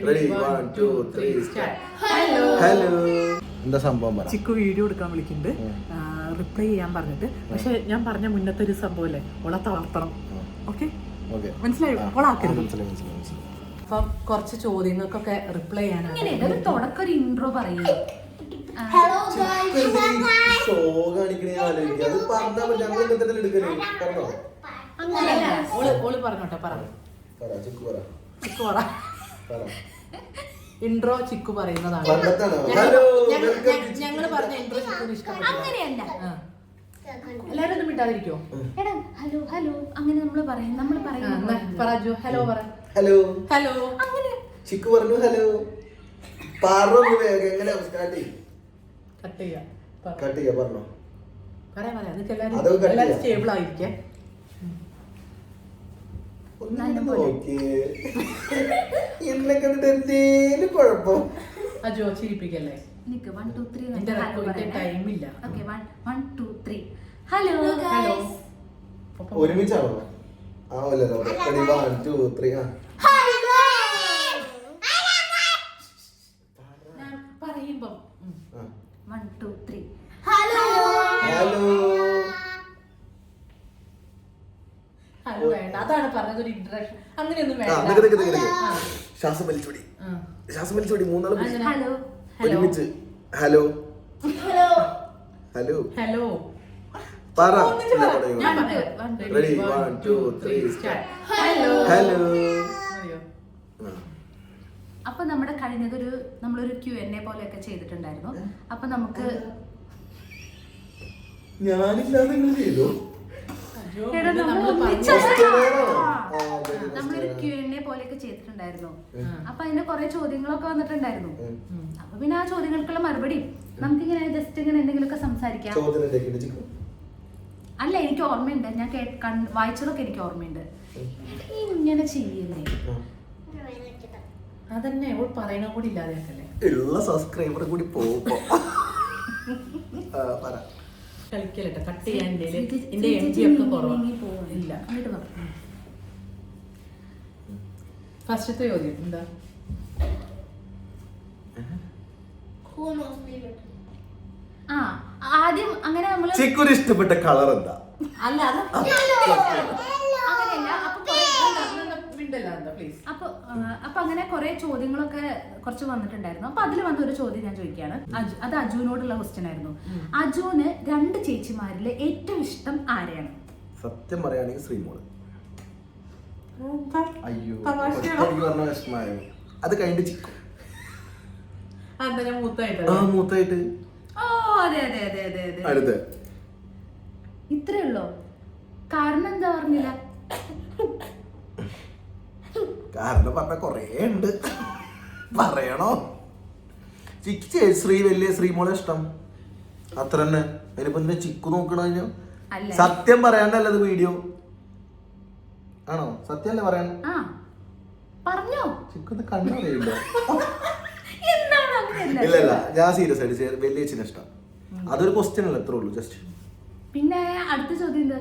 Ready, 1, 2, 3, start. Hello. എന്താ സംഭവം പറ. ചിക്കു വീഡിയോ എടുക്കാൻ വിളിക്കുന്നുണ്ട്, റിപ്ലൈ ചെയ്യാൻ പറഞ്ഞിട്ട്. പക്ഷെ ഞാൻ പറഞ്ഞ മുന്നത്തെ ഒരു സംഭവല്ലേ, ഓളെ തളർത്തണം. ഓക്കെ, മനസ്സിലായോ? ഓളാക്കരുത്. അപ്പം കുറച്ച് ചോദ്യങ്ങൾക്കൊക്കെ റിപ്ലൈ ചെയ്യാനാണ്. ഒരു തുടക്കം ഒരു ഇൻട്രോ പറയുക. ഓള് പറഞ്ഞോട്ടെ, പറ. ചിക്കു പറ. ഇൻട്രോ ചിക്കു പറയുന്നതാണ്. ഞങ്ങള് പറഞ്ഞ ഇൻട്രോ ചിക്കുന് ഇഷ്ടപ്പെട്ടു. അങ്ങനെയല്ല, എല്ലാരും ഒന്നും മിണ്ടാതിരിക്കോ? എടാ ഹലോ ഹലോ അങ്ങനെ നമ്മള് പറയും. പറജു ഹലോ പറ. ഹലോ ഹലോ അങ്ങനെ ചിക്കു പറഞ്ഞു ഹലോ. പറഞ്ഞു എങ്ങനെ കട്ട് ചെയ്യാം. പറഞ്ഞോ. പറയാം അതൊക്കെ എല്ലാരും സ്റ്റേബിൾ ആയിരിക്കേ. അജോ ചിരിപ്പിക്കല്ലേ. ടൈമില്ല. ഹലോ ഒരുമിച്ചാണോ? പറയുമ്പം ഹലോ വേണ്ട, അതാണ് പറഞ്ഞത്, ഒരു ഇൻട്രഡക്ഷൻ. അങ്ങനെയൊന്നും വേണ്ട. ശ്വാസം വലിച്ചോടി മൂന്നാളും ഹലോ ഒരുമിച്ച് ഹലോ ഹലോ ഹലോ പറ. Ready, 1, 2, 3, start. ഹലോ. അപ്പൊ നമ്മുടെ കഴിഞ്ഞതൊരു നമ്മളൊരു Q&A പോലെയൊക്കെ ചെയ്തിട്ടുണ്ടായിരുന്നു. അപ്പൊ നമുക്ക് ഞാനില്ലാതെ ചെയ്തു. നമ്മളൊരു Q&A പോലെയൊക്കെ ചെയ്തിട്ടുണ്ടായിരുന്നു. അപ്പൊ അതിന് കുറെ ചോദ്യങ്ങളൊക്കെ വന്നിട്ടുണ്ടായിരുന്നു. അപ്പൊ പിന്നെ ആ ചോദ്യങ്ങൾക്കുള്ള മറുപടി നമുക്കിങ്ങനെ ജസ്റ്റ് ഇങ്ങനെ എന്തെങ്കിലുമൊക്കെ സംസാരിക്കാം. അല്ല, എനിക്ക് ഓർമ്മയുണ്ട്, ഞാൻ വായിച്ചതൊക്കെ എനിക്ക് ഓർമ്മയുണ്ട്. ഇങ്ങനെ ചെയ്യല്ലേ, അതന്നെ ഓൾ പറയണ കൂടി ഇല്ലാതെയാക്കല്ലേ. ഉള്ള സബ്സ്ക്രൈബർ കൂടി പോകുമ്പോ കളിക്കലട്ടെ. കട്ട് ചെയ്യാൻ എന്റെ MB ഒക്കെ കുറവില്ല. ഫസ്റ്റത്തെ ചോദ്യം എന്താ? ആ ആദ്യം അങ്ങനെ നമ്മള് ചിക്കുന് ഇഷ്ടപ്പെട്ട കളർ എന്താ? അല്ല അപ്പൊ അങ്ങനെ കുറെ ചോദ്യങ്ങളൊക്കെ കുറച്ച് വന്നിട്ടുണ്ടായിരുന്നു. അപ്പൊ അതിൽ വന്ന ഒരു ചോദ്യം ഞാൻ ചോദിക്കുകയാണ്. അത് അജുവിനോടുള്ള ക്വസ്റ്റ്യൻ ആയിരുന്നു. അജുവിന് 2 ചേച്ചിമാരില് ഏറ്റവും ഇഷ്ടം ആരെയാണ്? സത്യം പറയുകയാണെങ്കിൽ ശ്രീമോള്. അയ്യോ, അത് കഴിഞ്ഞിട്ട് ചിക്കു. മൂത്തായിട്ട് ഓ അതെ അതെ അതെ അതെ അതെ അടുത്ത് ഇത്രേ ഉള്ളോ? കാരണം എന്താ പറഞ്ഞില്ല? കാരണം പറഞ്ഞ കൊറേ ഉണ്ട്, പറയണോ? വലിയ ശ്രീമോളെ ഇഷ്ടം അത്ര തന്നെ. അതിനിപ്പോ ചിക്കു നോക്കണോ? സത്യം പറയാണ്ടല്ലത് വീഡിയോ ആണോ? സത്യമല്ലേ പറയാൻ? പറഞ്ഞോ. ചിക്കു കണ്ണറിയില്ല. ഇല്ല ഞാൻ സീരിയസ് ആയിട്ട് വലിയ ചേച്ചിനെ ഇഷ്ടം. അതൊരു ക്വസ്റ്റ്യൻ അല്ല, എത്ര ഉള്ളൂ ജസ്റ്റ്. പിന്നെ അടുത്ത ചോദ്യം എന്താ?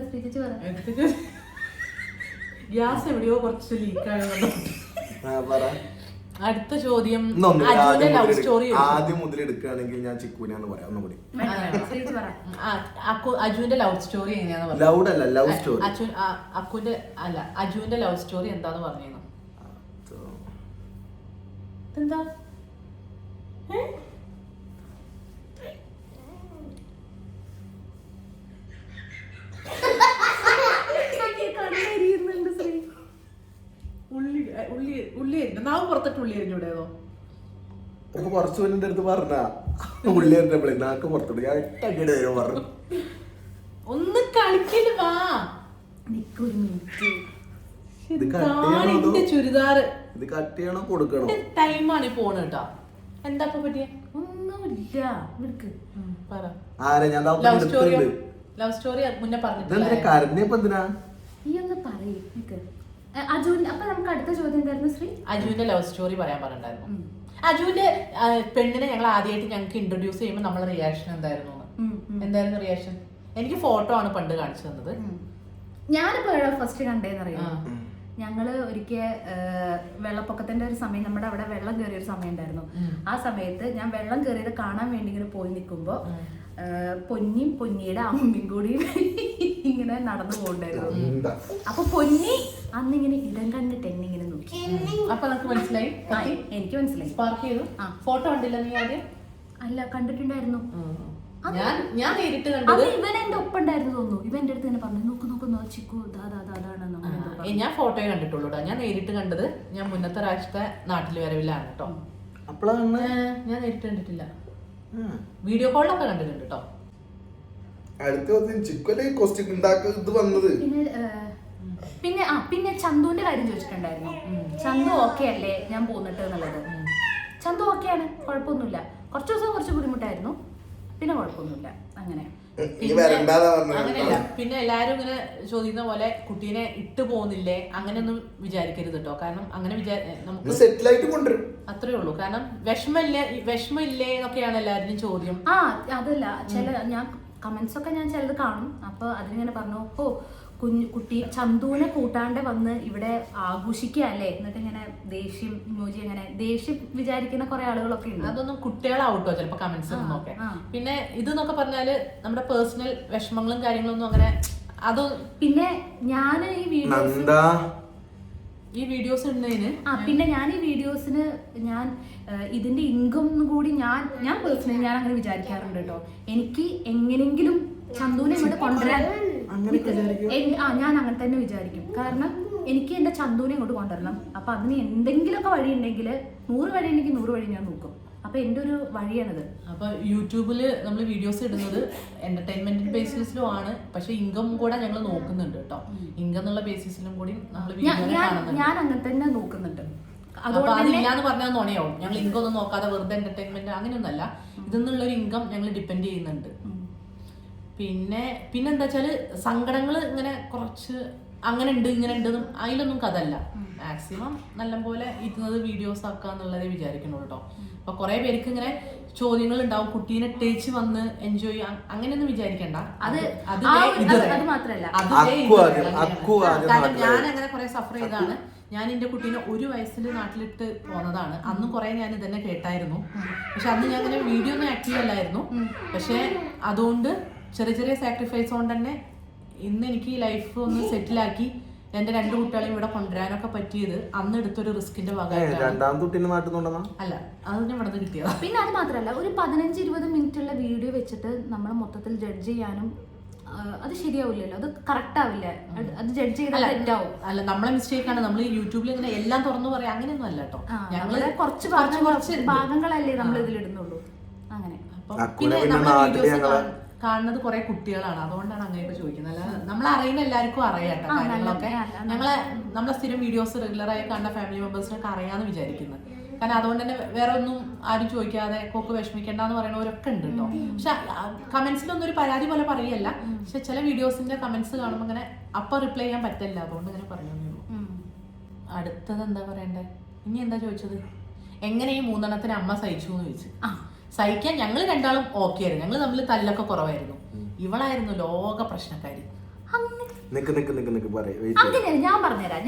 ഗ്യാസ് എവിടെയോ കുറച്ച് ലീക്കായോ? അടുത്ത ചോദ്യം ലവ് സ്റ്റോറി. ആദ്യം മുതൽ എടുക്കുകയാണെങ്കിൽ ഞാൻ ചിക്കുനാന്ന് പറയാം. ഒന്നുകൂടി അജുവിന്റെ ലവ് സ്റ്റോറി എങ്ങനെയാന്ന് ലൗഡ് അല്ല, ലവ് സ്റ്റോറി. അക്കുന്റെ അല്ല, അജുവിന്റെ ലവ് സ്റ്റോറി എന്താന്ന് പറഞ്ഞു. എന്താ ഉള്ളി നാവ് പുറത്തിട്ട് ഉള്ളി എറിഞ്ഞൂടേതോ? കുറച്ചു പേരുടെ അടുത്ത് പറഞ്ഞ ഉള്ളി എറിഞ്ഞപ്പോഴേ നാക്ക് പുറത്തോട്ട് ഞാൻ പറഞ്ഞു. ഒന്ന് കളിക്കല് വാ. ചുരിദാറ് ഇത് കട്ട് ചെയ്യണോ കൊടുക്കണോ? ടൈമാണ് ഈ ഫോണ് കേട്ടോ. എന്താ പറ്റിയ? ഒന്നുമില്ല. ലവ് സ്റ്റോറി മുന്നേ പറഞ്ഞിട്ടില്ല. അപ്പൊ നമുക്ക് അടുത്ത ചോദ്യം എന്തായിരുന്നു ശ്രീ? അജുവിന്റെ ലവ് സ്റ്റോറി പറയാൻ പറഞ്ഞിട്ടുണ്ടായിരുന്നു. അജുവിന്റെ പെണ്ണിനെ ഞങ്ങൾ ആദ്യമായിട്ട് ഞങ്ങൾക്ക് ഇൻട്രൊഡ്യൂസ് ചെയ്യുമ്പോൾ നമ്മളെ റിയാക്ഷൻ എന്തായിരുന്നു റിയാക്ഷൻ? എനിക്ക് ഫോട്ടോ ആണ് പണ്ട് കാണിച്ചു തന്നത്. ഞാനിപ്പോ ഫസ്റ്റ് കണ്ടേന്നറിയാം. ഞങ്ങള് ഒരിക്കൽ വെള്ളപ്പൊക്കത്തിന്റെ ഒരു സമയം, നമ്മുടെ അവിടെ വെള്ളം കയറിയ ഒരു സമയം ഉണ്ടായിരുന്നു. ആ സമയത്ത് ഞാൻ വെള്ളം കയറിയത് കാണാൻ വേണ്ടി ഇങ്ങനെ പോയി നിൽക്കുമ്പോ പൊന്നിയും പൊന്നിയുടെ അമ്മയും കൂടി ഇങ്ങനെ നടന്നു പോകണ്ടായിരുന്നു. അപ്പൊ പൊന്നി അന്നിങ്ങനെ ഇടം കണ്ടിട്ട് എന്നെ ഇങ്ങനെ നോക്കി. അപ്പൊ നമുക്ക് മനസ്സിലായി, എനിക്ക് മനസ്സിലായി. സ്പാർക്ക് ചെയ്തു. ഫോട്ടോ കണ്ടില്ല നീ ആദ്യം? അല്ല, കണ്ടിട്ടുണ്ടായിരുന്നു. ഞാൻ നേരിട്ട് കണ്ടത് ഇവൻ എന്റെ ഒപ്പം ഉണ്ടായിരുന്നു തോന്നുന്നു. ഇവൻ എന്റെ അടുത്ത് തന്നെ പറഞ്ഞു, നോക്ക് ചിക്കു അതാണെന്ന്. ഞാൻ ഫോട്ടോയെ കണ്ടിട്ടുള്ളൂ. ഞാൻ നേരിട്ട് കണ്ടത് ഞാൻ മുന്നത്തെ പ്രാവശ്യത്തെ നാട്ടിൽ വരവിലാണ് കേട്ടോ. ഞാൻ നേരിട്ട് കണ്ടിട്ടില്ല, വീഡിയോ കോളിലൊക്കെ കണ്ടിട്ടുണ്ട് കേട്ടോ. പിന്നെ ചന്തുവിന്റെ കാര്യം ചോദിച്ചിട്ടുണ്ടായിരുന്നു. ചന്തു ഓക്കെ അല്ലേ ഞാൻ പോന്നിട്ട് എന്നുള്ളത്. ചന്തു ഓക്കെയാണ്, കുഴപ്പമൊന്നുമില്ല. കുറച്ച് ദിവസം കുറച്ച് ബുദ്ധിമുട്ടായിരുന്നു, പിന്നെ കുഴപ്പമൊന്നുമില്ല. അങ്ങനെ അങ്ങനെയല്ല. പിന്നെ എല്ലാരും ഇങ്ങനെ ചോദിക്കുന്ന പോലെ കുട്ടീനെ ഇട്ട് പോകുന്നില്ലേ അങ്ങനെയൊന്നും വിചാരിക്കരുത് കേട്ടോ. കാരണം അങ്ങനെ നമുക്ക് സെറ്റിലായിട്ട് കൊണ്ടുവരും, അത്രേ ഉള്ളൂ. കാരണം വിഷമില്ലേ എന്നൊക്കെയാണ് എല്ലാവരുടെയും ചോദ്യം. അതല്ല, ഞാൻ കമന്റ്സ് ഒക്കെ ഞാൻ ചിലത് കാണും. അപ്പൊ അതിനിങ്ങനെ പറഞ്ഞു, കുട്ടി ചന്തുവിനെ കൂട്ടാണ്ട് വന്ന് ഇവിടെ ആഘോഷിക്കുകയല്ലേ, എന്നിട്ട് ഇങ്ങനെ ദേഷ്യം ഇമോജി, അങ്ങനെ ദേഷ്യം വിചാരിക്കുന്ന കുറെ ആളുകളൊക്കെ ഉണ്ട്. അതൊന്നും കുട്ടികളാവട്ടോ ചിലപ്പോ കമന്റ്സ് നോക്കെ. പിന്നെ ഇതെന്നൊക്കെ പറഞ്ഞാല് നമ്മുടെ പേഴ്സണൽ വിഷമങ്ങളും കാര്യങ്ങളൊന്നും അങ്ങനെ അത്. പിന്നെ ഞാൻ ഈ വീഡിയോസ് ഇടുന്നതിന് പിന്നെ ഞാൻ ഈ വീഡിയോസിന് ഞാൻ ഇതിന്റെ ഇൻകം കൂടി ഞാൻ പേഴ്സണലി ഞാൻ അങ്ങനെ വിചാരിക്കാറുണ്ട് കേട്ടോ. എനിക്ക് എങ്ങനെങ്കിലും ചന്തുവിനെ ഇങ്ങോട്ട് കൊണ്ടുവരാൻ ഞാൻ അങ്ങനെ തന്നെ വിചാരിക്കും. കാരണം എനിക്ക് എന്റെ ചന്തുവിനെ ഇങ്ങോട്ട് കൊണ്ടുവരണം. അപ്പൊ അതിന് എന്തെങ്കിലുമൊക്കെ വഴി ഉണ്ടെങ്കിൽ 100 വഴി ഉണ്ടെങ്കിൽ 100 വഴി ഞാൻ നോക്കും. അപ്പൊ എന്റെ ഒരു വഴിയാണിത്. അപ്പൊ യൂട്യൂബില് നമ്മൾ വീഡിയോസ് ഇടുന്നത് എന്റർടൈൻമെന്റ് ബേസിസിലും ആണ്, പക്ഷെ ഇൻകം കൂടെ ഞങ്ങൾ നോക്കുന്നുണ്ട് കേട്ടോ. ഇൻകം എന്നുള്ള ബേസിസിലും കൂടി നമ്മൾ ഞാൻ അങ്ങനെ തന്നെ നോക്കുന്നുണ്ട്. അതില്ലാന്ന് പറഞ്ഞാൽ നുണയാവും. ഞങ്ങൾ ഇൻകം ഒന്നും നോക്കാതെ വെറുതെ എന്റർടൈൻമെന്റ് അങ്ങനെയൊന്നല്ല, ഇതെന്നുള്ള ഒരു ഇൻകം ഞങ്ങൾ ഡിപ്പെൻഡ് ചെയ്യുന്നുണ്ട്. പിന്നെ എന്താ വെച്ചാല് സങ്കടങ്ങൾ ഇങ്ങനെ കുറച്ച് അങ്ങനെ ഉണ്ട് ഇങ്ങനെ ഉണ്ടെന്നും അതിലൊന്നും കഥല്ല. മാക്സിമം നല്ലപോലെ ഇരുന്നത് വീഡിയോസ് ആക്കാന്നുള്ളതേ വിചാരിക്കണുള്ളൂ കേട്ടോ. അപ്പൊ കുറെ പേർക്ക് ഇങ്ങനെ ചോദ്യങ്ങൾ ഉണ്ടാവും, കുട്ടീനെ ടേച്ച് വന്ന് എൻജോയ് ചെയ്യാം അങ്ങനെയൊന്നും വിചാരിക്കണ്ട. കാരണം ഞാൻ അങ്ങനെ കുറെ സഫർ ചെയ്താണ്. ഞാൻ എന്റെ കുട്ടീനെ 1 വയസ്സിൽ നാട്ടിലിട്ട് പോന്നതാണ്. അന്നും കുറെ ഞാൻ ഇതന്നെ കേട്ടായിരുന്നു. പക്ഷെ അന്ന് ഞാൻ അങ്ങനെ വീഡിയോ ഒന്നും ആക്റ്റീവ് അല്ലായിരുന്നു. പക്ഷെ അതുകൊണ്ട് ചെറിയ സാക്രിഫൈസ് കൊണ്ട് തന്നെ ഇന്ന് എനിക്ക് ലൈഫ് ഒന്ന് സെറ്റിലാക്കി എന്റെ 2 കുട്ടികളെയും ഇവിടെ കൊണ്ടുവരാനൊക്കെ പറ്റിയത് അന്ന് എടുത്തൊരു റിസ്കിന്റെ ഭാഗമായിട്ടാണ്. അല്ല, അതിന് ഇവിടെ നിന്ന് കിട്ടിയതാ. പിന്നെ അത് മാത്രമല്ല, ഒരു 15-20 മിനിറ്റുള്ള വീഡിയോ വെച്ചിട്ട് നമ്മൾ മൊത്തത്തിൽ ജഡ്ജ് ചെയ്യാനും അത് ശരിയാവില്ലല്ലോ, അത് കറക്റ്റ് ആവില്ല. അത് ജഡ്ജ് ചെയ്താൽ തെറ്റാവും. അല്ല, നമ്മളെ മിസ്റ്റേക്ക് ആണ്. നമ്മൾ യൂട്യൂബിൽ ഇങ്ങനെ എല്ലാം തുറന്നു പറയാം അങ്ങനെയൊന്നും അല്ല കേട്ടോ. ഞങ്ങള് കുറച്ച് ഭാഗങ്ങളല്ലേ നമ്മൾ ഇതിലിടുന്നുള്ളൂ. അങ്ങനെ പിന്നെ നമ്മളെ വീഡിയോസ് കാണുന്നത് കുറെ കുട്ടികളാണ്, അതുകൊണ്ടാണ് അങ്ങനെയൊക്കെ ചോദിക്കുന്നത്. അല്ല, നമ്മൾ അറിയുന്ന എല്ലാവർക്കും അറിയാട്ടോ കാര്യങ്ങളൊക്കെ. നമ്മളെ സ്ഥിരം വീഡിയോസ് റെഗുലറായി കാണുന്ന ഫാമിലി മെമ്പേഴ്സിനൊക്കെ അറിയാന്ന് വിചാരിക്കുന്നത്. കാരണം അതുകൊണ്ട് തന്നെ വേറെ ഒന്നും ആരും ചോദിക്കാതെ കോക്ക് വിഷമിക്കേണ്ടെന്ന് പറയുന്നവരൊക്കെ ഉണ്ട് കേട്ടോ. പക്ഷെ കമന്റ്സിലൊന്നും ഒരു പരാതി പോലെ പറയല്ല. പക്ഷെ ചില വീഡിയോസിന്റെ കമന്റ്സ് കാണുമ്പോൾ ഇങ്ങനെ റിപ്ലൈ ചെയ്യാൻ പറ്റില്ല, അതുകൊണ്ട് ഇങ്ങനെ പറഞ്ഞു. അടുത്തത് എന്താ പറയണ്ടേ? ഇനി എന്താ ചോദിച്ചത്? എങ്ങനെ ഈ 3 അമ്മ സഹിച്ചു എന്ന് ചോദിച്ചു. സഹിക്കാൻ ഞങ്ങൾ 2 ഓക്കെ ആയിരുന്നു. ഞങ്ങൾ തമ്മിൽ തല്ലൊക്കെ കുറവായിരുന്നു. ഇവളായിരുന്നു ലോക പ്രശ്നക്കാരി. ഞാൻ പറഞ്ഞുതരാം.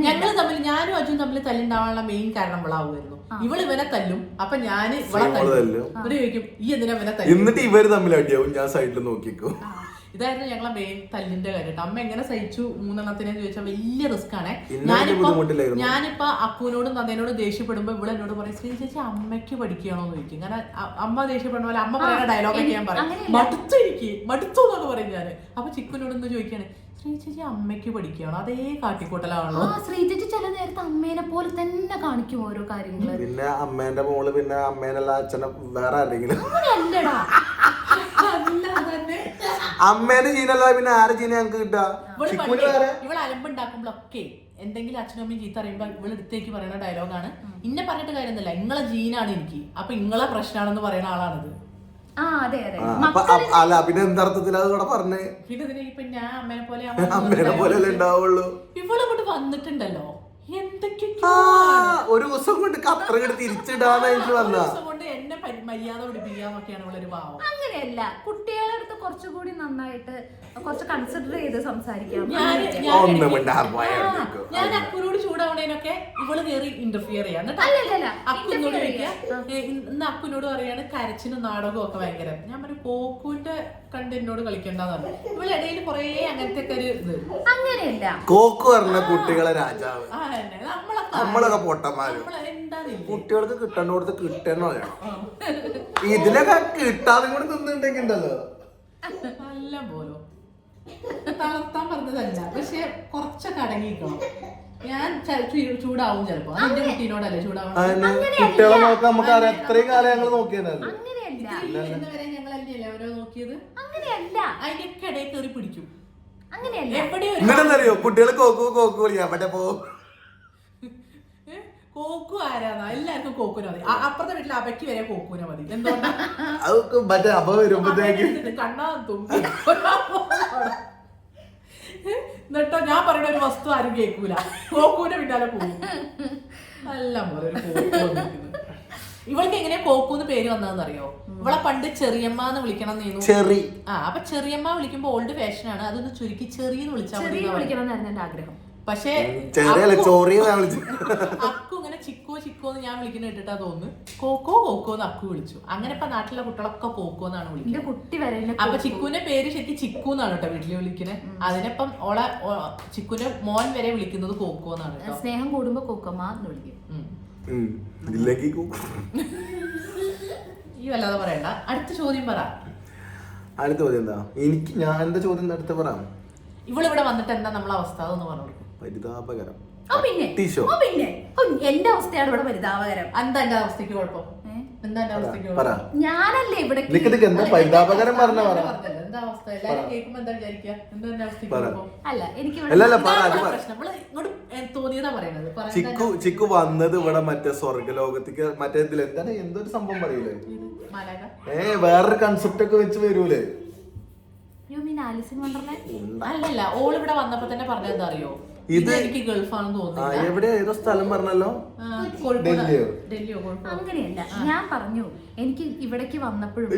ഞങ്ങൾ തമ്മിൽ, ഞാനും അജും തമ്മിൽ തല്ലുണ്ടാവാനുള്ള മെയിൻ കാരണം ഇവളാവുമായിരുന്നു. ഇവള് ഇവനെ തല്ലും, അപ്പൊ ഞാൻ ഇവളെ തല്ലും. ഇവര് ചോദിക്കും ഈ എന്തിനാ ഇവനെ തല്ലും, എന്നിട്ട് ഇവര് തമ്മിൽ അടിയാവും, ഞാൻ സൈഡിൽ നോക്കിക്കോ. ഇതായിരുന്നു ഞങ്ങളെ മെയിൻ തല്ലിന്റെ കാര്യം. അമ്മ എങ്ങനെ സഹിച്ചു 3 ചോദിച്ചാൽ വലിയ റിസ്ക് ആണ്. ഞാനിപ്പോ അപ്പൂനോടും നന്ദേനോടും ദേഷ്യപ്പെടുമ്പോ ഇവിടെ എന്നോട് പറയും, ശ്രീ ചേച്ചി അമ്മയ്ക്ക് പഠിക്കുകയാണോ എന്ന് ചോദിക്കും. കാരണം അമ്മ ദേഷ്യപ്പെടുന്ന പോലെ അമ്മ പറയുന്ന ഡയലോഗൊക്കെ ഞാൻ പറയും, മടുത്തു എന്നൊക്കെ പറയും ഞാൻ. അപ്പൊ ചിക്കുനോടൊന്ന് ചോദിക്കാണ്, ശ്രീ ചേച്ചി അമ്മയ്ക്ക് പഠിക്കുകയാണോ? അതേ കാട്ടിക്കൂട്ടലാണോ? ശ്രീ ചേച്ചി ചില നേരത്തെ അമ്മേനെ പോലെ തന്നെ കാണിക്കും ഓരോ കാര്യങ്ങള്. പിന്നെ അമ്മേന്റെ മോള് പിന്നെ അമ്മേനല്ല അച്ഛനെ വേറെ ആരെങ്കിലും അല്ലടാ, അമ്മേന്റെ ജീനല്ല പിന്നെ ആരെ ജീന ഞങ്ങക്ക് കിട്ടാ? ഇവള് അലമ്പുണ്ടാക്കുമ്പോഴൊക്കെ എന്തെങ്കിലും അച്ഛനും അമ്മയും ചീത്ത അറിയുമ്പോ ഇവള് എടുത്തേക്ക് പറയുന്ന ഡയലോഗാണ്, ഇന്നെ പറഞ്ഞിട്ട് കാര്യമൊന്നുമില്ല, ഇങ്ങളെ ജീനാണ് എനിക്ക്, അപ്പൊ ഇങ്ങളെ പ്രശ്നമാണെന്ന് പറയുന്ന ആളാണിത്. അല്ല പിന്നെ എന്തർത്ഥത്തിലാ കൂടെ പറഞ്ഞേ? പിന്നെ ഇപ്പൊ ഞാൻ അമ്മേനെ പോലെ ഉണ്ടാവുള്ളൂ. ഇവള് ഇങ്ങോട്ട് വന്നിട്ടുണ്ടല്ലോ, ഒരു ദിവസം കൊണ്ട് കത്ര കിട്ടി തിരിച്ചിടാന്ന് എനിക്ക് വന്ന കൊണ്ട് എന്നെ മര്യാദ പിടിപ്പിക്കാന്നൊക്കെയാണ് ഇവളൊരു ഭാവം. അങ്ങനെയല്ല, കുട്ടികളുടെ അടുത്ത് കുറച്ചുകൂടി നന്നായിട്ട് കുറച്ച് കൺസിഡർ ചെയ്ത് സംസാരിക്കാം. ഞാൻ അക്കുനോട് ചൂടാവണേനൊക്കെ ഇവള് കയറി ഇന്റർഫിയർ ചെയ്യാം. അക്കുനോട് ചോദിക്കാം, ഇന്ന് അക്കുനോട് പറയാണ് കരച്ചിനും നാടകവും ഒക്കെ ഭയങ്കര. ഞാൻ പറഞ്ഞു കോക്കുവിന്റെ കണ്ട് എന്നോട് കളിക്കണ്ടെന്ന്. ഇവളിടയിൽ കൊറേ അങ്ങനത്തെ ഒക്കെ ഒരു ഇത്. അങ്ങനെയല്ല, കോക്കു പറഞ്ഞ കുട്ടികളെ രാജാവ്, നമ്മളൊക്കെ പൊട്ടന്മാര്. കുട്ടികൾക്ക് കിട്ടേണ്ടടുത്ത് കിട്ടണോ ഇതിലൊക്കെ കിട്ടാതെ കൂടെ തിന്നിട്ടുണ്ടെങ്കിൽ ഉണ്ടല്ലോ നല്ല പോലോ തളർത്താൻ പറഞ്ഞതല്ല, പക്ഷെ കുറച്ചൊക്കെ അടങ്ങിക്കണം. ഞാൻ ചൂടാവും ചിലപ്പോ. അതിന്റെ കുട്ടീനോടല്ലേ ചൂടാവണം. കുട്ടികളെ നോക്കാൻ നമുക്ക് അറിയാം. എത്രയും കാലം ഞങ്ങൾ നോക്കിയതല്ലേ. ഇന്നുവരെ ഞങ്ങളല്ലേ ഓരോ നോക്കിയത്. അങ്ങനെയല്ല, അതിന്റെ ഇടയിൽ കയറി പിടിക്കും. അങ്ങനെയല്ല. എവിടെയോ കുട്ടികൾ കോക്കു കോക്കു വിളിക്കാം. മറ്റേ പോ കോക്കു ആരാന്നാ? എല്ലാവർക്കും കോക്കുനെ മതി. അപ്പുറത്തെ വീട്ടിൽ അപയ്ക്ക് വരെ കോക്കുനെ മതി. എന്തുകൊണ്ടാ? മറ്റേ അപ്പ വരുമ്പോഴത്തേക്ക് കണ്ണാ തുമ്പി എന്നിട്ടോ ഞാൻ പറയുന്ന ഒരു വസ്തു ആരും കേൾക്കൂല. കോക്കൂന്റെ പിന്നാലെ പോകും. നല്ല പോലെ ഒരു കോക്കു. ഇവൾക്ക് എങ്ങനെയാ കോക്കൂന്ന് പേര് വന്നതെന്ന് അറിയോ? ഇവളെ പണ്ട് ചെറിയമ്മ എന്ന് വിളിക്കണം ചെറി. അപ്പൊ ചെറിയമ്മ വിളിക്കുമ്പോ ഓൾഡ് ഫാഷൻ ആണ്. അതൊന്ന് ചുരുക്കി ചെറിയെന്ന് വിളിച്ചാൽ വിളിക്കണം എന്റെ ആഗ്രഹം. പക്ഷേ അക്കു ഇങ്ങനെ ചിക്കോ ചിക്കോ എന്ന് ഞാൻ വിളിക്കുന്ന കേട്ടിട്ടാ തോന്നുന്നു കോക്കോ കോക്കോ എന്ന് അക്കു വിളിച്ചു. അങ്ങനെ ഇപ്പൊ നാട്ടിലെ കുട്ടികളൊക്കെ കോക്കോ എന്നാണ് വിളിക്കുന്നത്. കുട്ടി വരെ അപ്പൊ ചിക്കുവിന്റെ പേര് ശരിക്കും ചിക്കു എന്നാണ് കേട്ടോ വീട്ടില് വിളിക്കുന്നത്. അതിനിപ്പം ഓളെ ചിക്കുവിന്റെ മോൻ വരെ വിളിക്കുന്നത് കോക്കോ എന്നാണ്. സ്നേഹം കൂടുമ്പോ കോക്കമ്മ എന്ന് വിളിക്കും. ഈ വല്ലാതെ പറയണ്ട. അടുത്ത ചോദ്യം പറ. അടുത്ത ചോദ്യം എന്താ? എനിക്ക് ഞാൻ എന്താ ചോദ്യം അടുത്ത പറയാം. ഇവളിവിടെ വന്നിട്ട് എന്താ നമ്മളെ അവസ്ഥ അതൊന്ന് പറഞ്ഞു. പരിതാപകരം. പിന്നെ എന്റെ അവസ്ഥയാണ് ഇവിടെ പരിതാപകരം. എന്താ എന്റെ അവസ്ഥക്ക് കുഴപ്പം? എന്താ എന്റെ അവസ്ഥക്ക് കുഴപ്പം? ഞാനല്ലേ ഇവിടെ എന്താ പരിതാപകരം പറഞ്ഞ എന്താ അവസ്ഥ? എല്ലാരും കേൾക്കുമ്പോ എന്താ വിചാരിക്കുക? എന്താ എന്റെ അവസ്ഥക്ക് കുഴപ്പം? അല്ല എനിക്ക് തോന്നിയതാ പറയണത്. ചിക്കു വന്നത് ഇവിടെ മറ്റേ സ്വർഗലോകത്തേക്ക് മറ്റേ ഇതിൽ എന്താണ് എന്തൊരു സംഭവം പറയൂലേ, വേറൊരു കൺസെപ്റ്റ് ഒക്കെ വെച്ച് വരൂലേ. അല്ലല്ല, ഓള് ഇവിടെ വന്നപ്പോ തന്നെ പറഞ്ഞത് എന്താ അറിയോ? ഇത് എനിക്ക് ഗൾഫാണെന്ന് തോന്നുന്നു. എവിടെ ഏതോ സ്ഥലം പറഞ്ഞല്ലോ, ഡൽഹിയോ. അങ്ങനെയല്ല, ഞാൻ പറഞ്ഞു എനിക്ക് ഇവിടേക്ക് വന്നപ്പോഴും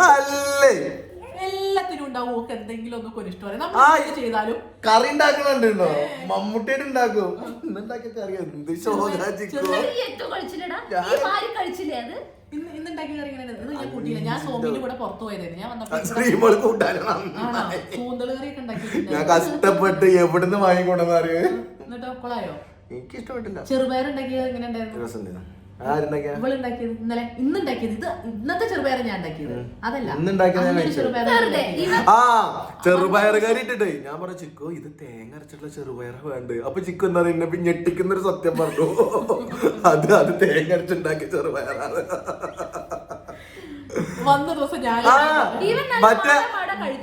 അല്ലേ എല്ലാത്തിനും ഉണ്ടാവും ഓക്ക് എന്തെങ്കിലും ഒന്നും ഒരു ഇഷ്ടം. നമ്മൾ ചെയ്താലും കറി ഉണ്ടാക്കണുണ്ടോ? മമ്മൂട്ടിയുടെ ഉണ്ടാക്കും. ഇന്നുണ്ടാക്കിയ കറി എന്ത് ഇന്നുണ്ടാക്കിയ കറി ഞാൻ കൂട്ടിയില്ല. ഞാൻ സോമിന്റെ കൂടെ പുറത്തു പോയതായിരുന്നു. ഞാൻ വന്നപ്പോ കൂന്തള് കറിയൊക്കെ ഉണ്ടാക്കി. ഞാൻ കഷ്ടപ്പെട്ട് എവിടുന്ന് വാങ്ങിക്കൊണ്ടെന്ന് അറിയോ? എന്നിട്ടോ കൊളായോ? എനിക്ക് ഇഷ്ടപ്പെട്ടില്ല. ചെറുപയർ ഉണ്ടാക്കിയത് എങ്ങനെ ഉണ്ടായിരുന്നു? ഇവളുണ്ടാക്കിയത് ഇന്നുണ്ടാക്കിയത് ഇത് ഇന്നത്തെ ചെറുപയർ ഞാൻ ഉണ്ടാക്കിയത് അതല്ല. ചെറുപയർ കറി ഇട്ടിട്ടേ ഞാൻ പറഞ്ഞു ചിക്കു ഇത് തേങ്ങ അരച്ചിട്ടുള്ള ചെറുപയർ വേണ്ട. അപ്പൊ ചിക്കു എന്താ എന്നെ ഞെട്ടിക്കുന്നൊരു സത്യം പറഞ്ഞു. അത് തേങ്ങ അരച്ചുണ്ടാക്കിയ ചെറുപയറാണ്. വന്ന ദിവസം ഞാൻ മറ്റേ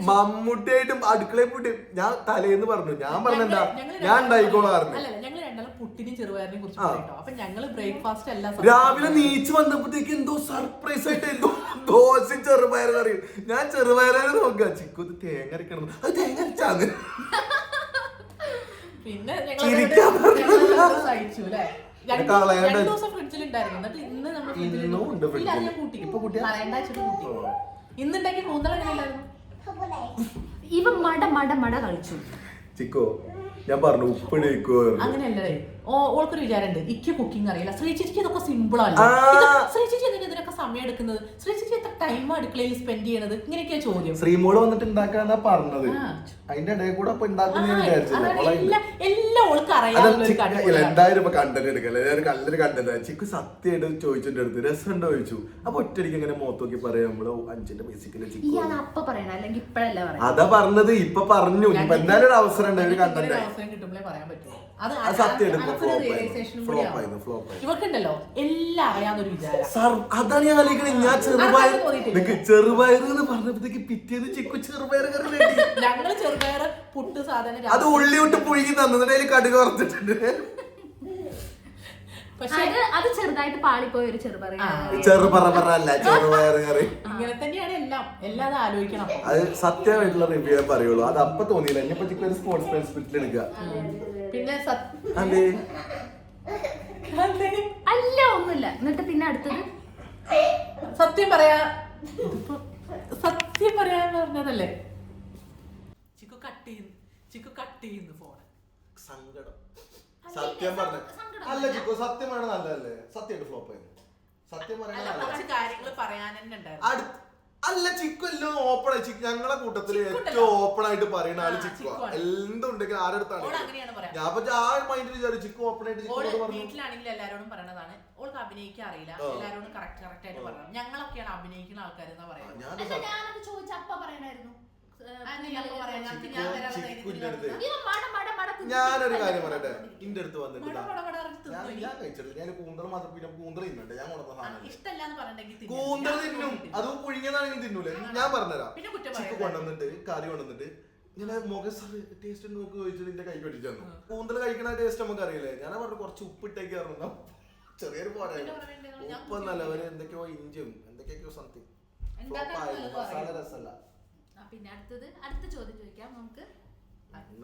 മമ്മൂട്ടിയായിട്ടും അടുക്കളയിൽ പോയിട്ട് ഞാൻ തലേന്ന് പറഞ്ഞു. ഞാൻ പറഞ്ഞെന്താ ഞാൻ ഉണ്ടായിക്കോളാറുണ്ട്. ഞങ്ങൾ രണ്ടാളും പുട്ടിനും ചെറുപയറിനെയും കുറിച്ച് പറയട്ടോ. അപ്പൊ ഞങ്ങള് ബ്രേക്ക്ഫാസ്റ്റ് എല്ലാം രാവിലെ നീച്ച് വന്നപ്പോഴത്തേക്ക് എന്തോ സർപ്രൈസ് ആയിട്ട് എന്തോ ദോശയും ചെറുപയർ കറിയും. ഞാൻ ചെറുപയറാണ് നോക്കുക. ചിക്കു ഇത് തേങ്ങ അരക്കണം. അത് തേങ്ങ അരച്ചാന്ന് പിന്നെ ഞങ്ങൾ സഹിച്ചു അല്ലേ. ഇന്നുണ്ടാക്കി കൂന്തൽ എങ്ങനെയുണ്ടായിരുന്നു? ഇവ മട മട മട കളിച്ചു. ചിക്കോ ഞാൻ പറഞ്ഞു ഉപ്പിടിക്കോ. അങ്ങനെയല്ലേ ഓൾക്കൊരു വിചാരമുണ്ട് ഇക്ക് കുക്കിംഗ് അറിയില്ല. ശ്രീചേച്ചിക്ക് ഇതൊക്കെ സിമ്പിൾ അല്ല. ശ്രീചേച്ചി എന്തിനാ ഇതിനൊക്കെ സമയം എടുക്കുന്നത്? ശ്രീചേച്ചി എത്ര ടൈം അടുക്കളയിൽ സ്പെൻഡ് ചെയ്യണത്? ഇങ്ങനെയൊക്കെയാ ചോദ്യം. ശ്രീമോള് വന്നിട്ട് ഉണ്ടാക്കാന്നാ പറഞ്ഞത്. അതിന്റെ ഇടയിൽ കൂടെ എല്ലാം ഓൾക്ക് അറിയാം. എന്തായാലും ഇപ്പൊ കണ്ടന്റ് എടുക്കല്ലേ, നല്ലൊരു കണ്ടന്റ്. ചിക്കു സത്യമായിട്ട് ചോദിച്ചിട്ട് എടുത്ത് രസമുണ്ടോ ചോദിച്ചു. അപ്പൊ ഒറ്റയ്ക്ക് ഇങ്ങനെ മുഖത്തോക്കി പറയാം നമ്മള് 5ന്റെ ബേസിക്കല് അതാ പറഞ്ഞത്. ഇപ്പൊ പറഞ്ഞു എന്തായാലും ഒരു അവസരം ഉണ്ട്. ഒരു കണ്ടന്റ് കിട്ടുമ്പോഴേ പറയാൻ പറ്റും. ഇവക്കുണ്ടല്ലോ എല്ലാം അറിയാവുന്നൊരു വിചാരം. അതാണ് ഞാൻ ആലോചിക്കണേ. ഞാൻ ചെറുപയർ എന്ന് പറഞ്ഞപ്പോഴത്തേക്ക് പിറ്റേന്ന് ചിക്കു ചെറുപയർ കറി ഞങ്ങള് ചെറുപയർ പുട്ട് സാധനം അത് ഉള്ളി വിട്ട് പുഴുകി തന്നതിന്റെ അതിൽ കടുക് വറുത്തിട്ടുണ്ട്. പക്ഷെ അത് ചെറുതായിട്ട് പാളിപ്പോയ ഒരു ചെറുപയർ കറി. ഇങ്ങനെ തന്നെയാണ് എല്ലാം ആലോചിക്കണം. അത് സത്യമായിട്ടുള്ള റിവ്യൂ പറയുള്ളൂ. അത് അപ്പൊ തോന്നിയില്ല. എന്നെ പറ്റി ഒരു സ്പോർട്സ് സ്പിരിറ്റിൽ എടുക്കുക. പിന്നെ അല്ലേ അല്ല ഒന്നുമില്ല. എന്നിട്ട് പിന്നെ അടുത്തത് സത്യം പറയാന്ന് പറഞ്ഞതല്ലേ. ചിക്കു കട്ട് ചെയ്യുന്നു ഫോണ്. സങ്കടം. സത്യം പറഞ്ഞ അല്ല ചിക്കു, സത്യം പറയണ നല്ലതല്ലേ? സത്യമായിട്ട് ഫ്ലോപ്പ് ആയിരുന്നു. സത്യം കുറച്ച് കാര്യങ്ങൾ പറയാൻ തന്നെ ഉണ്ടായിരുന്നു. അല്ല ചിക്കു എല്ലാം ഓപ്പൺ ആയി. ഞങ്ങളെ കൂട്ടത്തില് ഏറ്റവും ഓപ്പൺ ആയിട്ട് പറയുന്ന ആള് ചിക്കു. എന്തുണ്ടെങ്കിൽ ആരെടുത്താണ് ഞാൻ അപ്പൊ ആ മൈൻഡിൽ വിചാരിച്ചു ചിക്കു ഓപ്പൺ ആയിട്ട് വീട്ടിലാണെങ്കിൽ എല്ലാരോടും പറയണതാണ് ഓൾക്ക് അഭിനയിക്കാൻ അറിയില്ല, എല്ലാരോടും കറക്റ്റ് ആയിട്ട് പറയണം. ഞങ്ങളൊക്കെയാണ് അഭിനയിക്കുന്ന ആൾക്കാർ എന്നാ പറയുന്നത്. ഞാനത് ചോദിച്ച അപ്പ പറയണായിരുന്നു. ഞാനൊരു കാര്യം പറയട്ടെ, ഇന്റെ അടുത്ത് വന്നിട്ട് ഞാൻ കഴിച്ചിട്ടില്ല. ഞാൻ കൂന്തൽ മാത്രം, പിന്നെ കൂന്തൽ തിന്നുണ്ട്. ഞാൻ കൂന്തൽ തിന്നും, അത് പുഴുങ്ങിയതാണെങ്കിൽ തിന്നൂലേ. ഞാൻ പറഞ്ഞുതരാം. ചിക്കു കൊണ്ടുവന്നിട്ട് കറി കൊണ്ടുവന്നിട്ട് ഇങ്ങനെ മുഖം ടേസ്റ്റ് നോക്കി ചോദിച്ചിട്ട് എന്റെ കൈ പിടിച്ചു തന്നു. കൂന്തൽ കഴിക്കണ ടേസ്റ്റ് നമുക്ക് അറിയില്ലേ. ഞാൻ പറഞ്ഞു കുറച്ച് ഉപ്പിട്ടേക്ക് പറഞ്ഞു. ചെറിയൊരു പോരായിരുന്നു. ഉപ്പൊന്നല്ല, ഒരു എന്തൊക്കെയോ ഇഞ്ചും എന്തൊക്കെയൊക്കെയോ സംതിങ് മസാല രസമല്ല. പിന്നെ അടുത്ത ചോദ്യം ചോദിക്കാം നമുക്ക്.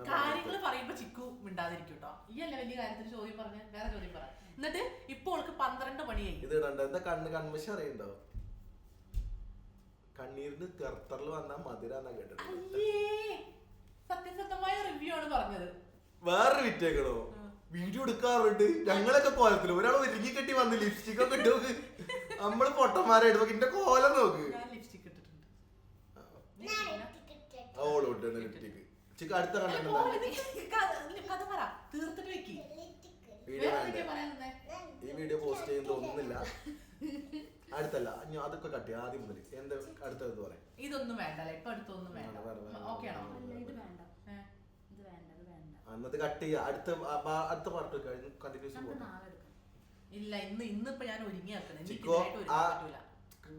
കാര്യങ്ങൾ പറയുമ്പോ ചിക്കു മിണ്ടാതിരിക്കും കേട്ടോ. ഈ അല്ല വലിയ കാര്യത്തിന് ചോദ്യം പറഞ്ഞ വേറെ ചോദ്യം പറ. എന്നിട്ട് ഇപ്പൊ അവൾക്ക് 12 മണിയായി. ഇത് ഇടണ്ട. എന്താ കൺമശ അറിയണ്ടോ? കണ്ണീരിന് കർത്തറിൽ വന്നാ മധുരാന്നാ കേട്ടത്. സത്യസന്ധമായ റിവ്യൂ ആണ് പറഞ്ഞത്. വേറൊരു വിറ്റേക്കണോ? വീഡിയോ എടുക്കാറുണ്ട് ഞങ്ങളൊക്കെ കോലത്തില്. ഒരാൾ ഒരുങ്ങി കെട്ടി വന്ന് ലിപ്സ്റ്റിക് ഒക്കെ ഇട്ട് നോക്ക്. നമ്മള് പൊട്ടന്മാരായിട്ട് നോക്കി എന്റെ കോലം നോക്ക്. ലിപ്സ്റ്റിക് ഇട്ടിട്ടുണ്ട്. ഓളോട്ട് ലിപ്സ്റ്റിക് ചിക്ക അടുത്ത കഥ പറ, തീർത്തിട്ട് വെക്കി. ഈ വീഡിയോ പോസ്റ്റ് ചെയ്യുന്ന തോന്നുന്നില്ല. അടുത്തല്ല, അതൊക്കെ കട്ടി ആദ്യം മുതൽ. എന്താ അടുത്തത് പറയാം? ഇതൊന്നും വേണ്ടല്ലേ ഇപ്പൊ അടുത്തൊന്നും വേണ്ട. ഓക്കെ ആണോ? അന്നത് കട്ട് ചെയ്യാ. അടുത്ത പാർട്ട് കണ്ടിന്യൂസ് ഇല്ല. ഇന്നിപ്പോ ഞാൻ ഒരുങ്ങി ആക്കണം.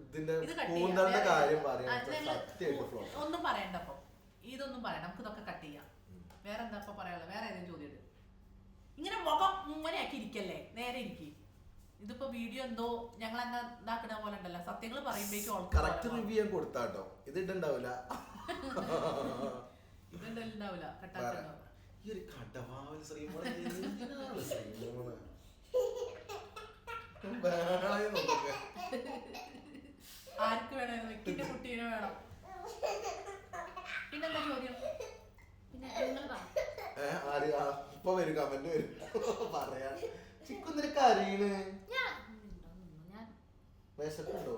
ഇതിന്റെ കൂന്തലിന്റെ കാര്യം പറയാം. ഒന്നും പറയണ്ട. അപ്പൊ ഇതൊന്നും പറയണ്ട, നമുക്ക് ഇതൊക്കെ കട്ട് ചെയ്യാം. വേറെ എന്താ ഇപ്പൊ പറയാനുള്ളത്? വേറെ ഏതെങ്കിലും ചോദ്യം ഇട്. ഇങ്ങനെ മുഖം ഇങ്ങനെ ആക്കി ഇരിക്കല്ലേ, നേരെ ഇരിക്കും. ഇതിപ്പോ വീഡിയോ എന്തോ ഞങ്ങൾ എന്താ ഇതാക്കണ പോലെ ഉണ്ടല്ലോ. സത്യങ്ങൾ പറയുമ്പോഴേക്കും കറക്റ്റ് റിവ്യൂ ഞാൻ കൊടുത്താട്ടോ. ഇത് ഇട്ടുണ്ടാവില്ല. ഇതുണ്ടാവില്ല. കട്ടാക്കുണ്ടാവില്ല. ഈ ഒരു കടവാവൽ ശ്രീമോളെ ആർക്ക് വേണമായിരുന്നു? വ്യക്തിന്റെ കുട്ടീനെ വേണം. പിന്നെന്താ ചോദ്യം? ഇപ്പൊ വരും, കമന്റ് വരും പറയാ. ചിക്കു നിനക്ക് അറിയണ് വിശക്കുണ്ടോ?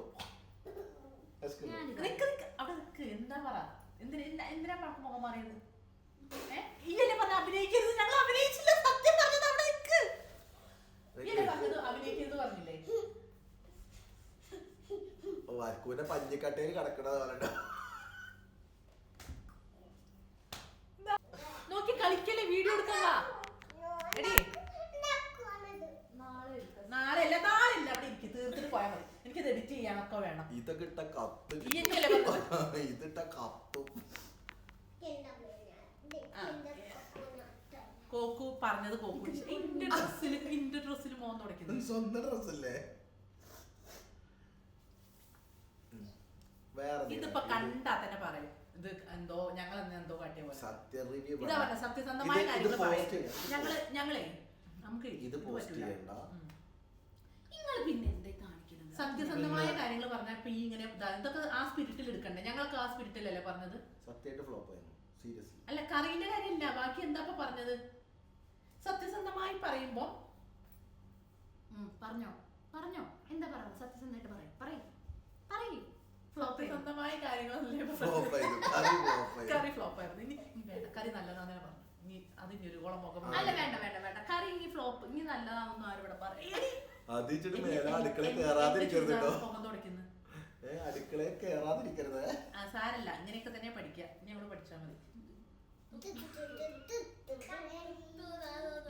എന്താ പറ, എന്തിനാ മുഖം മാറിയത്? ഇല്ലേ പറഞ്ഞ അഭിനയിക്കരുത്. ഞങ്ങൾ അഭിനയിച്ചില്ല. സത്യം പറഞ്ഞത് അവിടെ നിൽക്ക്. പറഞ്ഞത് അഭിനയിക്കരുത് പറഞ്ഞില്ലേ? വർക്കൂന്റെ പഞ്ഞിക്കട്ടയിൽ കിടക്കണത് പറഞ്ഞ നോക്കി കളിക്കല്ലേ, വീഡിയോ എടുക്കണ്ട. നാളെ അല്ല, നാളില്ല. അവിടെ ഇരിക്കും, തീർത്തിട്ട് പോയാൽ മതി. എനിക്കിത് എഡിറ്റ് ചെയ്യാനൊക്കെ വേണം. ഇതൊക്കെ ഇട്ട കത്ത്, ഇതിട്ട കത്തും. കോക്കു പറഞ്ഞത് കോക്കു ഇന്റെ ഡ്രസ്സിൽ മോൻ തുടക്കുന്നത് സ്വന്തം ഡ്രസ്സല്ലേ? ഇതിപ്പോ കണ്ടാ തന്നെ പറയും ഇത് എന്തോ ഞങ്ങൾ എന്തോ കാട്ടിയ പോലെ. ഇതാ പറഞ്ഞ സത്യസന്ധമായ കാര്യങ്ങൾ പറയും. ഞങ്ങളെ നമുക്ക് ഇത് പോസ്റ്റ് ചെയ്യണ്ട. പിന്നെ എന്താ കാണിക്കുന്നത്? സത്യസന്ധമായ കാര്യങ്ങൾ പറഞ്ഞാൽ ഇപ്പൊ ഈ ഇങ്ങനെ ഇതൊക്കെ ആ സ്പിരിറ്റിൽ എടുക്കണ്ടേ? ഞങ്ങളൊക്കെ ആ സ്പിരിറ്റിലല്ലേ പറഞ്ഞത്. സത്യമായിട്ട് ഫ്ലോപ്പ് ആയിരുന്നു. സീരിയസ്ലി അല്ല, കറീന്റെ കാര്യമില്ല, ബാക്കി എന്താ പറഞ്ഞത്? സത്യസന്ധമായി പറയുമ്പോ പറഞ്ഞോ എന്താ പറയുക? സത്യസന്ധമായിട്ട് പറയും. സത്യസന്ധമായ കാര്യങ്ങളല്ലേ കറി ഫ്ലോപ്പ് ആയിരുന്നു. ഇനി വേണ്ട, കറി നല്ലതാന്നെ പറഞ്ഞു. ഇനി അതിന്റെ ഒരു ഓളം മുഖം അല്ല, വേണ്ട. കറി ഇനി ഫ്ലോപ്പ്, ഇനി നല്ലതാണെന്നും ആരോടെ പറയും. അടുക്കളയിൽ കേറാതിരിക്കരുത് കേട്ടോ. മുഖം തുടയ്ക്കുന്നു. അടുക്കളയിൽ കേറാതിരിക്കരുത്. സാരല്ല, ഇങ്ങനെയൊക്കെ തന്നെ പഠിക്കാം. ഇനി അവിടെ പഠിച്ചാൽ മതി.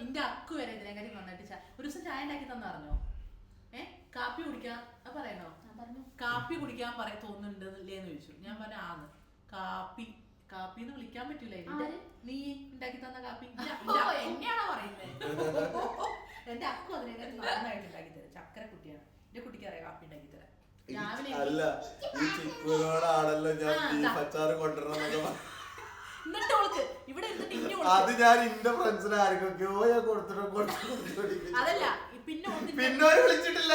നിന്റെ അക്കു വരെ ഇതിനെക്കാട്ടി നന്നായിട്ട് ഒരു ദിവസം ചായ ഉണ്ടാക്കി തന്നറിഞ്ഞോ? കാപ്പി കുടിക്കാൻ പറയണോ? കാപ്പി കുടിക്കാൻ തോന്നുന്നുണ്ടെന്നില്ലേന്ന് ചോദിച്ചു. ഞാൻ പറഞ്ഞ ആന്ന്. കാപ്പിന്ന് വിളിക്കാൻ പറ്റൂല. നീ ഉണ്ടാക്കി തന്ന കാപ്പി എന്നെയാണോ പറയുന്നത്? എന്റെ അക്കു അതിനെക്കാട്ടി നന്നായിട്ട് ഉണ്ടാക്കി തരാം. ചക്കര കുട്ടിയാണ്. എന്റെ കുട്ടിക്ക് അറിയാം കാപ്പി ഉണ്ടാക്കി തരാം. അല്ല, ഈ ചിക്കുവിനോടാണല്ലോ ഞാൻ ഈ പച്ചാറ് കൊണ്ടുവരണം. എന്നിട്ട് ഓൾക്ക് ഇവിടെ ഇരുന്നിട്ട് ഇനി അത് ഞാൻ എന്റെ ഫ്രണ്ട്സിന് ആർക്കൊക്കെയോ ഞാൻ കൊടുത്തിട്ട് അതല്ല പിന്നെ വിളിച്ചിട്ടില്ല.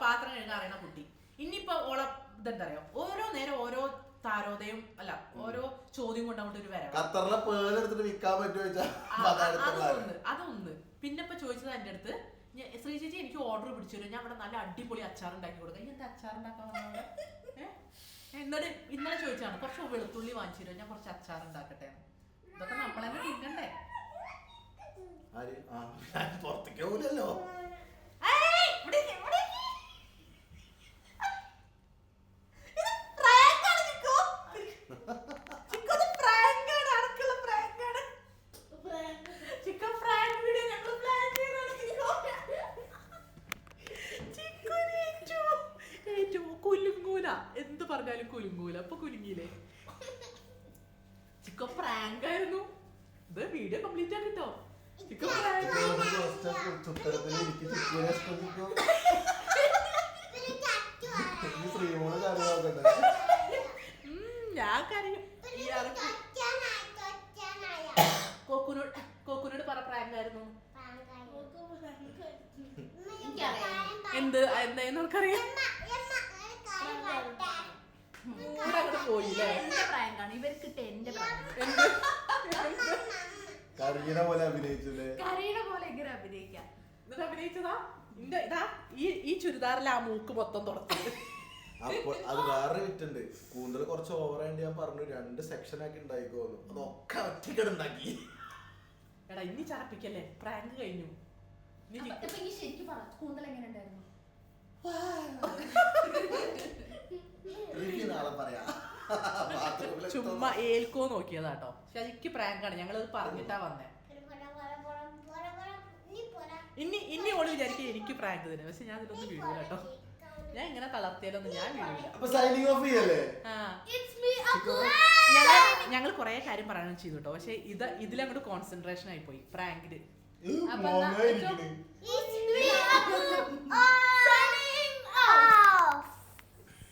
പാത്രം കഴുകാൻ അറിയണ കുട്ടി ഇനിയിപ്പോ ഓളെ ഇതെന്താ പറയാ ഓരോ നേരം ഓരോ താരോദയം അല്ല ഓരോ ചോദ്യം കൊണ്ടങ്ങോട്ട് ഒരു വരാം. ഖത്തറിലെ പേരെടുത്തിട്ട് വിൽക്കാൻ പറ്റുമോ? അതൊന്ന് പിന്നെ ഇപ്പൊ ചോദിച്ചത് എന്റെ അടുത്ത് ശ്രീ ചേച്ചി എനിക്ക് ഓർഡർ പിടിച്ചു തരും, ഞാൻ ഇവിടെ നല്ല അടിപൊളി അച്ചാർ ഉണ്ടാക്കി കൊടുക്കാം. എന്താ അച്ചാർ ഉണ്ടാക്കാൻ എന്നിട്ട് ഇന്നലെ ചോദിച്ചാണ് കുറച്ച് വെളുത്തുള്ളി വാങ്ങിച്ചു തരും, ഞാൻ കുറച്ച് അച്ചാർ ഉണ്ടാക്കട്ടെ. ഇതൊക്കെ നമ്മളെന്നെ തിന്നണ്ടേ? പുറത്തേക്ക് പോലല്ലോ. എന്ത് പറഞ്ഞാലും കുലുങ്ങൂല. അപ്പൊ കുലുങ്ങിയില്ലേ? ചിക്കൻ പ്രാങ്ക് ആയിരുന്നു. ഇത് വീഡിയോ കംപ്ലീറ്റ് ആക്കിട്ടോ. ചിക്കൻ ഞാൻ കരയും. കോക്കുനോട് പറ പ്രാങ്ക് ആയിരുന്നു. എന്ത് എന്തായെന്ന് നമുക്കറിയാം. പോയില്ലേ? കരീന പോലെ അഭിനയിച്ചല്ലേ? അഭിനയിച്ചതാ ഇതാ ഈ ചുരിദാറിൽ ആ മൂക്ക് മൊത്തം തുറച്ചത്. അപ്പൊ അത് വേറെ വിറ്റുണ്ട്. കൂന്തൽ കുറച്ച് ഓവറായിട്ട് ഞാൻ പറഞ്ഞു 2 സെക്ഷൻ ആക്കി ഉണ്ടായിക്കോന്നു. അതൊക്കെ ഒറ്റക്കട ഉണ്ടാക്കി. എടാ ഇനി ചടപ്പിക്കല്ലേ, പ്രാങ്ക് കഴിഞ്ഞു. ചുമ്മാ ഏൽക്കോ നോക്കിയതാട്ടോ. ശരിക്ക് പ്രാങ്കാണ്, ഞങ്ങളത് പറഞ്ഞിട്ടാ വന്നേ. ഇനി ഓള് വിചാരിക്കും എനിക്ക് പ്രാങ്ക് തന്നെ, പക്ഷെ ഞാൻ ഇതിലൊന്നും വീഴൂല കേട്ടോ. ഞാൻ ഇങ്ങനെ തളർത്തിയാലൊന്നും ഞാൻ വീഴൂല. ഞങ്ങൾ കൊറേ കാര്യം പറയാനും ചെയ്തു കേട്ടോ, പക്ഷെ ഇതിലങ്ങോട്ട് കോൺസെൻട്രേഷൻ ആയി പോയി പ്രാങ്കില്.